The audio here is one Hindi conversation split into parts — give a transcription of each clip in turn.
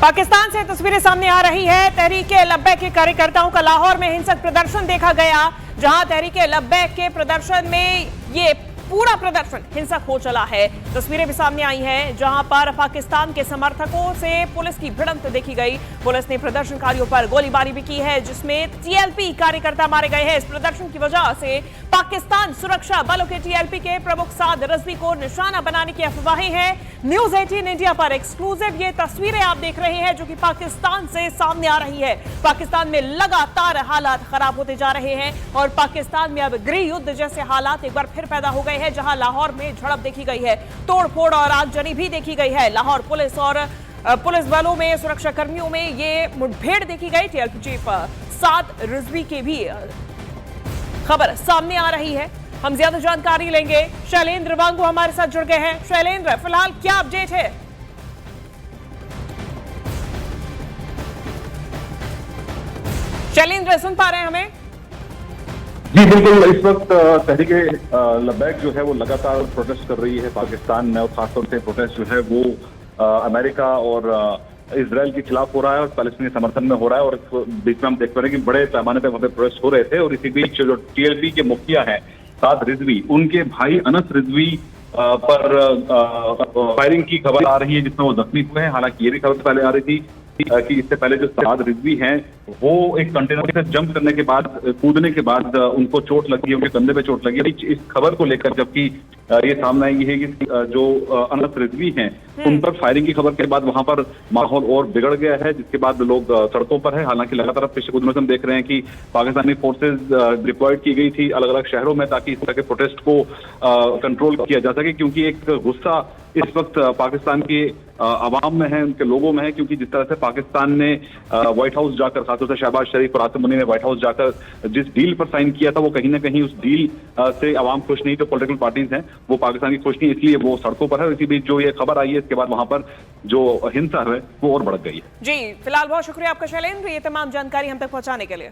पाकिस्तान से तस्वीरें सामने आ रही है। तहरीक-ए-लब्बैक के कार्यकर्ताओं का लाहौर में हिंसक प्रदर्शन देखा गया, जहां तहरीक-ए-लब्बैक के प्रदर्शन में ये पूरा प्रदर्शन हिंसक हो चला है। तस्वीरें भी सामने आई हैं, जहां पर पाकिस्तान के समर्थकों से पुलिस की भिड़ंत देखी गई। पुलिस ने प्रदर्शनकारियों पर गोलीबारी भी की है, जिसमें टीएलपी कार्यकर्ता मारे गए हैं। इस प्रदर्शन की वजह से पाकिस्तान सुरक्षा बलों के टीएलपी के प्रमुख साद रिजवी को निशाना बनाने की अफवाहें हैं। न्यूज 18 इंडिया पर एक्सक्लूसिव ये तस्वीरें आप देख रहे हैं, जो कि पाकिस्तान से सामने आ रही है। पाकिस्तान में लगातार हालात खराब होते जा रहे हैं और पाकिस्तान में अब गृह युद्ध जैसे हालात एक बार फिर पैदा हो गए हैं, जहां लाहौर में झड़प देखी गई है, तोड़फोड़ और आगजनी भी देखी गई है। लाहौर पुलिस और पुलिस बलों में, सुरक्षा कर्मियों में ये मुठभेड़ देखी गई। टीएलपी चीफ साद रिजवी की भी खबर सामने आ रही है। हम ज्यादा जानकारी लेंगे। शैलेंद्र वांगू हमारे साथ जुड़ गए हैं। शैलेंद्र, फिलहाल क्या अपडेट है? शैलेंद्र, सुन पा रहे हैं हमें? जी बिल्कुल। इस वक्त तहरीक-ए-लब्बैक जो है वो लगातार प्रोटेस्ट कर रही है पाकिस्तान में, और खासतौर से प्रोटेस्ट जो है वो अमेरिका और इजराइल के खिलाफ हो रहा है और पैलेस्टीनी समर्थन में हो रहा है। और इस बीच में हम देख पा रहे हैं कि बड़े पैमाने पर वहां पे प्रोटेस्ट हो रहे थे, और इसी बीच जो टीएलपी के मुखिया हैं साद रिजवी, उनके भाई अनस रिजवी पर फायरिंग की खबर आ रही है, जिसमें वो जख्मी हुए हैं। हालांकि ये भी खबर पहले आ रही थी कि इससे पहले जो साद रिजवी हैं वो एक कंटेनर से जंप करने के बाद, कूदने के बाद उनको चोट लगी है, उनके कंधे पे चोट लगी है। इस खबर को लेकर जबकि ये सामने आई है कि जो अनस रिजवी हैं उन पर फायरिंग की खबर के बाद वहां पर माहौल और बिगड़ गया है, जिसके बाद लोग सड़कों पर है। हालांकि लगातार पिछले कुछ दिनों से हम देख रहे हैं कि पाकिस्तानी फोर्सेज डिप्लॉयड की गई थी अलग अलग शहरों में, ताकि इस तरह के प्रोटेस्ट को कंट्रोल किया जा सके, क्योंकि एक गुस्सा इस वक्त पाकिस्तान के अवाम में है, उनके लोगों में है। क्योंकि जिस तरह से पाकिस्तान ने व्हाइट हाउस जाकर, खासतौर से शहबाज शरीफ और आसिम मुनी ने व्हाइट हाउस जाकर जिस डील पर साइन किया था, वो कहीं ना कहीं उस डील से अवाम खुश नहीं, जो पॉलिटिकल पार्टीज हैं वो पाकिस्तान की खुश नहीं, इसलिए वो सड़कों पर है। इसी बीच जो ये खबर आई है, इसके बाद वहां पर जो हिंसा है वो और बढ़ गई है। जी, फिलहाल बहुत शुक्रिया आपका शैलेंद्र, ये तमाम जानकारी हम तक पहुंचाने के लिए।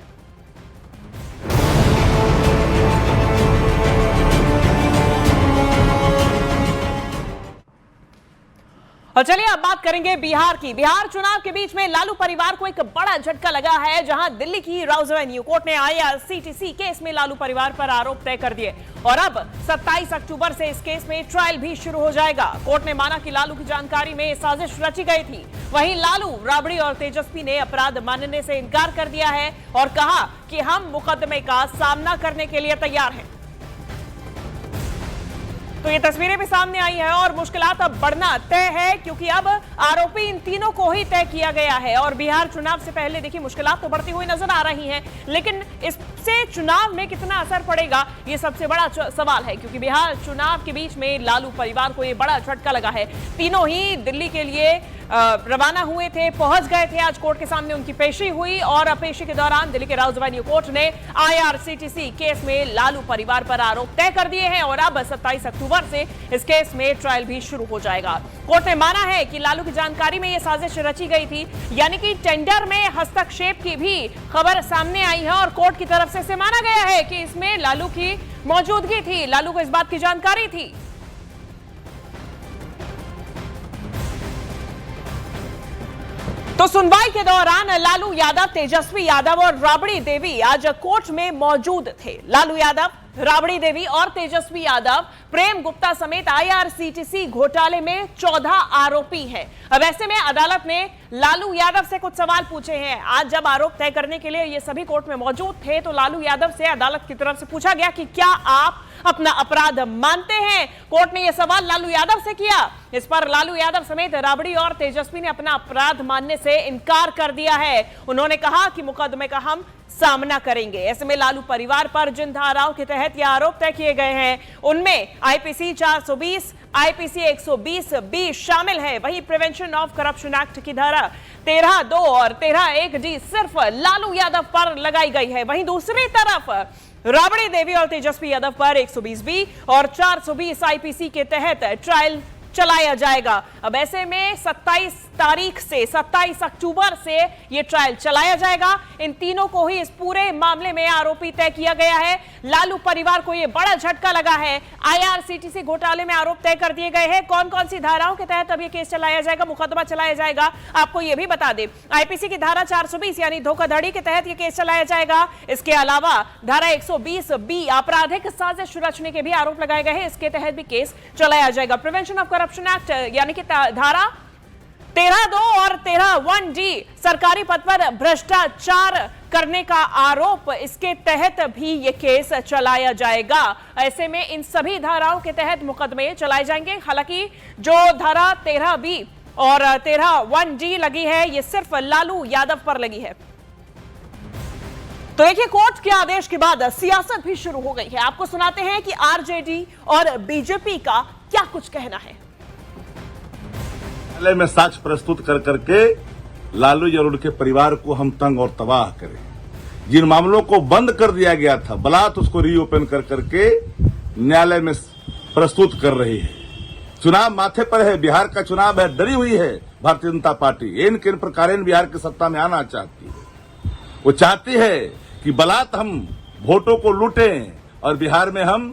और चलिए अब बात करेंगे बिहार की। बिहार चुनाव के बीच में लालू परिवार को एक बड़ा झटका लगा है, जहां दिल्ली की राउज एवेन्यू कोर्ट ने आईआरसीटीसी केस में लालू परिवार पर आरोप तय कर दिए और अब 27 अक्टूबर से इस केस में ट्रायल भी शुरू हो जाएगा। कोर्ट ने माना कि लालू की जानकारी में साजिश रची गई थी। वहीं लालू, राबड़ी और तेजस्वी ने अपराध मानने से इनकार कर दिया है और कहा कि हम मुकदमे का सामना करने के लिए तैयार हैं। तो ये तस्वीरें भी सामने आई है और मुश्किलात अब बढ़ना तय है, क्योंकि अब आरोपी इन तीनों को ही तय किया गया है। और बिहार चुनाव से पहले देखिए मुश्किलात तो बढ़ती हुई नजर आ रही हैं, लेकिन इससे चुनाव में कितना असर पड़ेगा ये सबसे बड़ा सवाल है, क्योंकि बिहार चुनाव के बीच में लालू परिवार को ये बड़ा झटका लगा है। तीनों ही दिल्ली के लिए रवाना हुए थे, पहुंच गए थे। आज कोर्ट के सामने उनकी पेशी हुई और पेशी के दौरान दिल्ली के राउज एवेन्यू कोर्ट ने आईआरसीटीसी केस में लालू परिवार पर आरोप तय कर दिए हैं और अब 27 अक्टूबर से इस केस में ट्रायल भी शुरू हो जाएगा। कोर्ट ने माना है कि लालू की जानकारी में यह साजिश रची गई थी, यानी कि टेंडर में हस्तक्षेप की भी खबर सामने आई है और कोर्ट की तरफ से इसे माना गया है कि इसमें लालू की मौजूदगी थी, लालू को इस बात की जानकारी थी। तो सुनवाई के दौरान लालू यादव, तेजस्वी यादव और राबड़ी देवी आज कोर्ट में मौजूद थे। लालू यादव, राबड़ी देवी और तेजस्वी यादव प्रेम गुप्ता समेत आईआरसीटीसी घोटाले में 14 आरोपी हैं। अब ऐसे में अदालत ने लालू यादव से कुछ सवाल पूछे हैं। आज जब आरोप तय करने के लिए ये सभी कोर्ट में मौजूद थे, तो लालू यादव से अदालत की तरफ से पूछा गया कि क्या आप अपना अपराध मानते हैं। कोर्ट ने यह सवाल लालू यादव से किया। इस पर लालू यादव समेत राबड़ी और तेजस्वी ने अपना अपराध मानने से इनकार कर दिया है। उन्होंने कहा कि मुकदमे का हम सामना करेंगे। ऐसे में लालू परिवार पर जिन धाराओं के तहत ये आरोप तय किए गए हैं, उनमें आईपीसी 420, आईपीसी 120B शामिल है। वहीं प्रिवेंशन ऑफ करप्शन एक्ट की धारा 13(2) और 13(1)D सिर्फ लालू यादव पर लगाई गई है। वहीं दूसरी तरफ राबड़ी देवी और तेजस्वी यादव पर 120B और 420 आईपीसी के तहत ट्रायल चलाया जाएगा। अब ऐसे में 27 तारीख से 27 अक्टूबर से यह ट्रायल चलाया जाएगा। इन तीनों को ही इस पूरे मामले में आरोपी तय किया गया है। लालू परिवार को यह बड़ा झटका लगा है। आईआरसीटीसी घोटाले में आरोप तय कर दिए गए हैं। कौन कौन सी धाराओं के तहत अब यह केस चलाया जाएगा, मुकदमा चलाया जाएगा, आपको यह भी बता दें। आईपीसी की धारा 420 यानी धोखाधड़ी के तहत यह केस चलाया जाएगा। इसके अलावा धारा 120B आपराधिक साजिश रचने के भी आरोप लगाए गए हैं, इसके तहत भी केस चलाया जाएगा। प्रिवेंशन ऑफ करप्शन एक्ट यानी कि धारा 13(2) और 13(1)D सरकारी पद पर भ्रष्टाचार करने का आरोप, इसके तहत भी यह केस चलाया जाएगा। ऐसे में इन सभी धाराओं के तहत मुकदमे चलाए जाएंगे। हालांकि जो धारा 13B और 13(1)D लगी है, यह सिर्फ लालू यादव पर लगी है। तो देखिए, कोर्ट के आदेश के बाद सियासत भी शुरू हो गई है। आपको सुनाते हैं कि आरजेडी और बीजेपी का क्या कुछ कहना है। न्यायालय में साक्ष्य प्रस्तुत कर करके लालू और उनके परिवार को हम तंग और तबाह करें। जिन मामलों को बंद कर दिया गया था, बलात् उसको रीओपन कर करके न्यायालय में प्रस्तुत कर रही है। चुनाव माथे पर है, बिहार का चुनाव है, डरी हुई है भारतीय जनता पार्टी। इन किन प्रकार बिहार की सत्ता में आना चाहती है। वो चाहती है कि बलात् हम वोटों को लूटें और बिहार में हम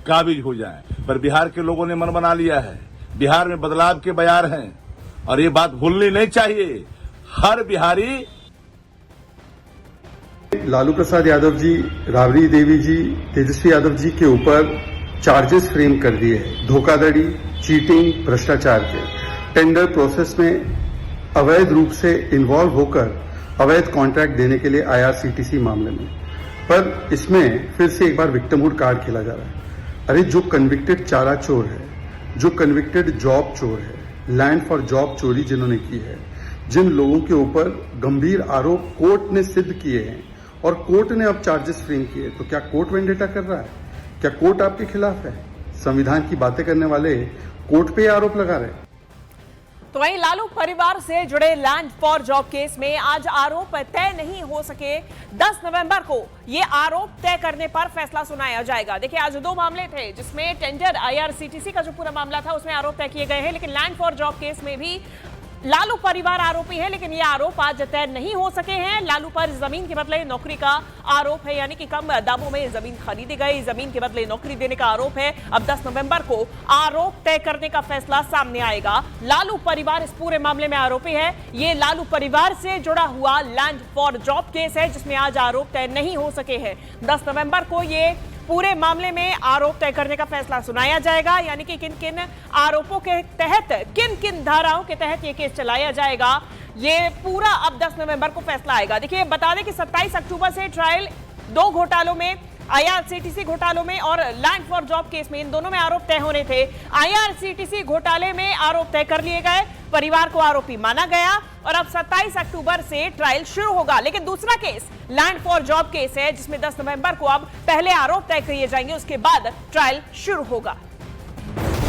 काबिज हो जाएं। पर बिहार के लोगों ने मन बना लिया है। बिहार में बदलाव के बयार हैं और ये बात भूलनी नहीं चाहिए। हर बिहारी लालू प्रसाद यादव जी, राबड़ी देवी जी, तेजस्वी यादव जी के ऊपर चार्जेस फ्रेम कर दिए हैं धोखाधड़ी, चीटिंग, भ्रष्टाचार के। टेंडर प्रोसेस में अवैध रूप से इन्वॉल्व होकर अवैध कॉन्ट्रैक्ट देने के लिए आईआरसीटीसी मामले में। पर इसमें फिर से एक बार विक्टिमहुड कार्ड खेला जा रहा है। अरे जो कन्विक्टेड चारा चोर है, जो कन्विक्टेड जॉब चोर है, लैंड फॉर जॉब चोरी जिन्होंने की है, जिन लोगों के ऊपर गंभीर आरोप कोर्ट ने सिद्ध किए हैं और कोर्ट ने अब चार्जेस फ्रेम किए, तो क्या कोर्ट वेंडेटा कर रहा है? क्या कोर्ट आपके खिलाफ है? संविधान की बातें करने वाले कोर्ट पे आरोप लगा रहे हैं। तो वहीं लालू परिवार से जुड़े लैंड फॉर जॉब केस में आज आरोप तय नहीं हो सके। 10 नवंबर को ये आरोप तय करने पर फैसला सुनाया जाएगा। देखिए, आज 2 मामले थे जिसमें टेंडर आईआरसीटीसी का जो पूरा मामला था उसमें आरोप तय किए गए हैं, लेकिन लैंड फॉर जॉब केस में भी लालू परिवार आरोपी है, लेकिन ये आरोप आज तय नहीं हो सके हैं। लालू पर जमीन के बदले नौकरी का आरोप है, यानी कि कम दामों में जमीन खरीदी गई, जमीन के बदले नौकरी देने का आरोप है। अब 10 नवंबर को आरोप तय करने का फैसला सामने आएगा। लालू परिवार इस पूरे मामले में आरोपी है। ये लालू परिवार से जुड़ा हुआ लैंड फॉर जॉब केस है जिसमें आज आरोप तय नहीं हो सके हैं। 10 नवंबर को ये पूरे मामले में आरोप तय करने का फैसला सुनाया जाएगा, यानी कि किन किन आरोपों के तहत, किन किन धाराओं के तहत ये केस चलाया जाएगा, ये पूरा अब 10 नवंबर को फैसला आएगा। देखिए, बता दें कि 27 अक्टूबर से ट्रायल 2 घोटालों में, आईआरसीटीसी घोटालों में और लैंड फॉर जॉब केस में, इन दोनों में आरोप तय होने थे। आईआरसीटीसी घोटाले में आरोप तय कर लिए गए, परिवार को आरोपी माना गया और अब 27 अक्टूबर से ट्रायल शुरू होगा। लेकिन दूसरा case land for job case है जिसमें 10 नवंबर को अब पहले आरोप तय किए जाएंगे, उसके बाद ट्रायल शुरू होगा।